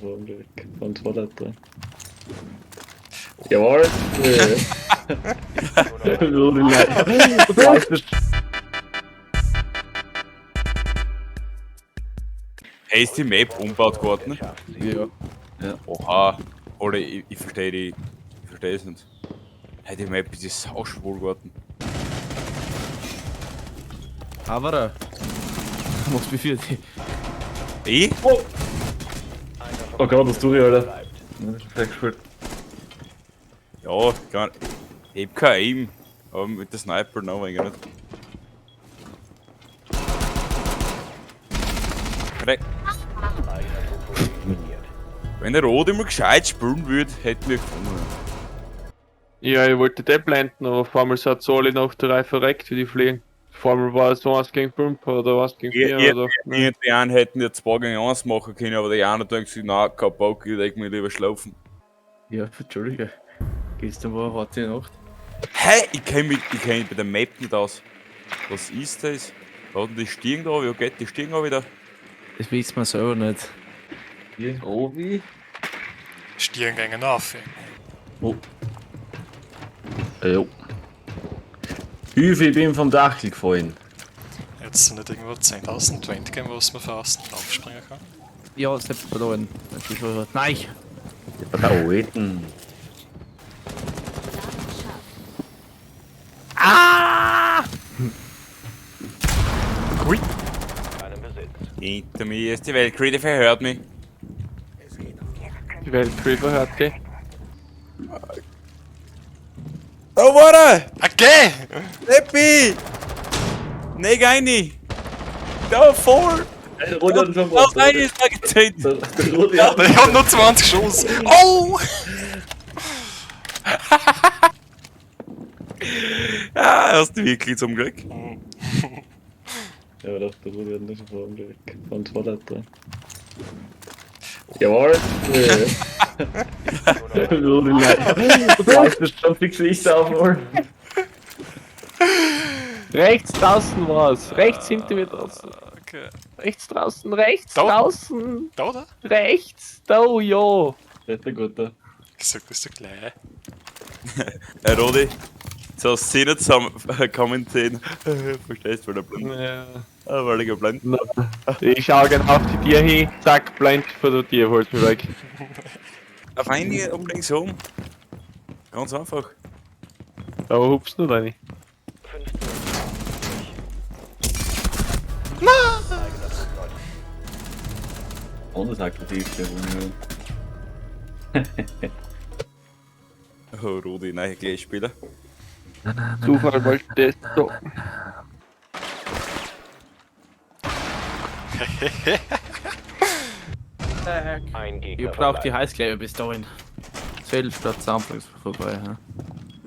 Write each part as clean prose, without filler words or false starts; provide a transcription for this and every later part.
Weg. Von Toilette. Jawohl! Rudi, nein. Du weißt es. Hey, ist die Map umgebaut worden? Ja. Oha. Oder ich verstehe es nicht. Hey, die Map ist sauschwul geworden. Aber machst wie viel die? Ich? Oh Gott, das tue ich, Alter. Ja, das ist perfekt gespielt. Ja, gar nicht. Ich hab kein Aim. Aber mit der Sniper noch eigentlich nicht. Korrekt. Wenn der Rot immer gescheit spielen würde, hätten wir gefunden. Ja, ich wollte den blenden, aber vor allem hat so alle nach der Reihe verreckt, wie die fliegen. Vor allem war es so 1 gegen 5 oder 1 gegen 4 oder. Ne? Die einen hätten ja 2 gegen 1 machen können, aber die anderen denken sich, na, kein Bock, ich leg mich lieber schlafen. Ja, Entschuldige. Gestern war eine harte Nacht. Hey, ich kenn mich bei der Map nicht aus. Was ist das? Da hat die Stirn da, wie geht die Stirn da wieder? Das wissen wir selber nicht. Hier, Obi. Stirn gegen auf. Oh. Jo. Ich bin vom Dachel gefallen. Jetzt sind nicht irgendwo 10.000 20 geben, was man für außen aufspringen kann. Ja, selbst verloren. Das ist schon. Nein! Da oben. Ui! Hinter mir ist die Weltkriege, verhört mich. Die Weltcreeper hört die. Da war er! Okay! Leppi! Nee, gar nicht! Da voll! Der Rudi hat ihn schon Da gemacht. rein ist da gezählt! Der Rudi hat Ich hab nur 20 Schuss! Oh! Ja, hast du wirklich zum Glück. Ja, doch, der Rudi hat ihn schon vor dem Weg. Von Toilette. Jawohl! Rudi, nein. Du weißt es schon, die Geschichte aufholen. Rechts draußen war's. Rechts hinter mir draußen. Okay. Rechts draußen, rechts Da? draußen. Da oder? Rechts. Da, ja. Das ist der Gute. Ich sag das ist der gleich. Hey Rodi, so hast du nicht zusammen kommentieren. Verstehst du, weil der blind Ja. weil ich blind. Ich schau genau auf die Tier hin. Zack, blind vor der Tier, holt mich weg. Auf einige unbedingt so. Ganz einfach. Aber hupst nur rein. Ohne Sakritiv, der Rudi. Oh Rodi, nein, gleich spielen. Zufall wollte das so. Ich brauch die Heißkleber bis dahin. 12 statt Samplings vorbei.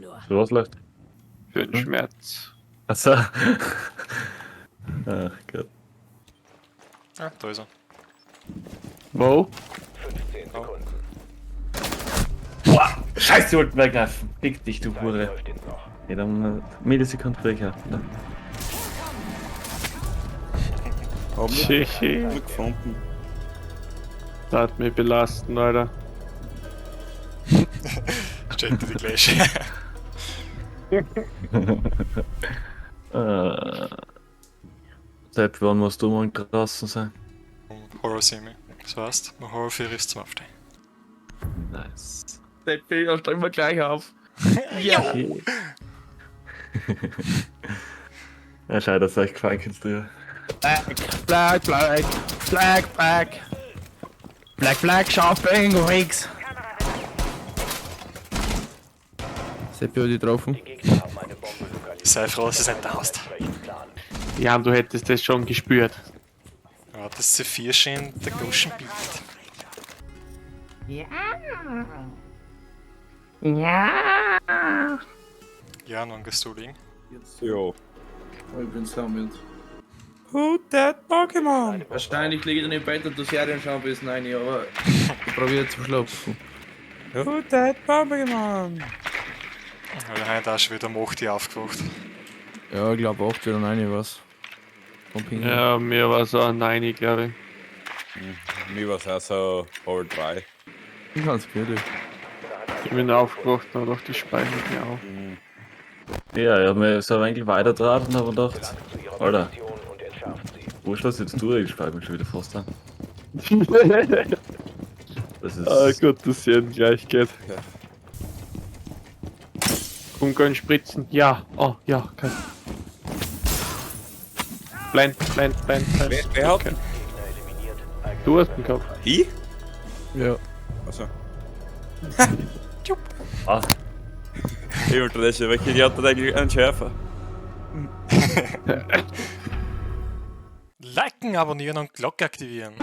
Ja. Für was läuft? Für den Schmerz. Achso. Ach Gott. Ah, da ist er. Wo? Scheiße, die wollten weggreifen. Fick dich, du Hure. Ja, dann Millisekunden Brecher. Haben Shishi. wir gefunden. Das hat mich belasten, Alter. Steht die gleiche. Seit wann musst du mal draußen sein? Horror Semi. Das heißt, mein Horror 4 ist zum Aufstehen. Nice. Den Fehler stellen wir gleich auf. Ja. Ja, schade, dass euch gefallen kannst du. Black, black, black, black. Black, black, shopping, weeks. Seppi hat die getroffen. Sei froh, dass es nicht hast. Ja, du hättest das schon gespürt. Ja, das C4 schön der Goschen bietet. Ja, nun gehst du liegen. Ja. Ich bin damit. Who that Pokémon? Wahrscheinlich liege ich dann im Bett und du Serien schauen bis 9 Uhr, aber ich probiere zu schlafen. Who that Pokémon? Weil heute auch schon wieder um 8 Uhr aufgewacht. Ja, ich glaube 8 oder 9 Uhr was. Vom Ping. Ja, mir war es auch 9, glaube ich. Mir war es auch so halb 3. Ich kann's gehört. Ich bin aufgewacht und dachte, die speichern mich auch. Ja, ich hab mir so ein wenig weiter draht und hab mir gedacht, Alter, wo ist das jetzt durch? Ich speichere mich schon wieder fast an. Das ist. Ah Gott, das sehen gleich geht. Ja. Komm, können spritzen. Ja, oh, ja, kein. Blend. Wer hat? Okay. Du hast ihn gehabt. Ich? Ja. Also. Ah, Ich wollte das ja, welche die hat eigentlich einen Schärfer. Liken, abonnieren und Glocke aktivieren.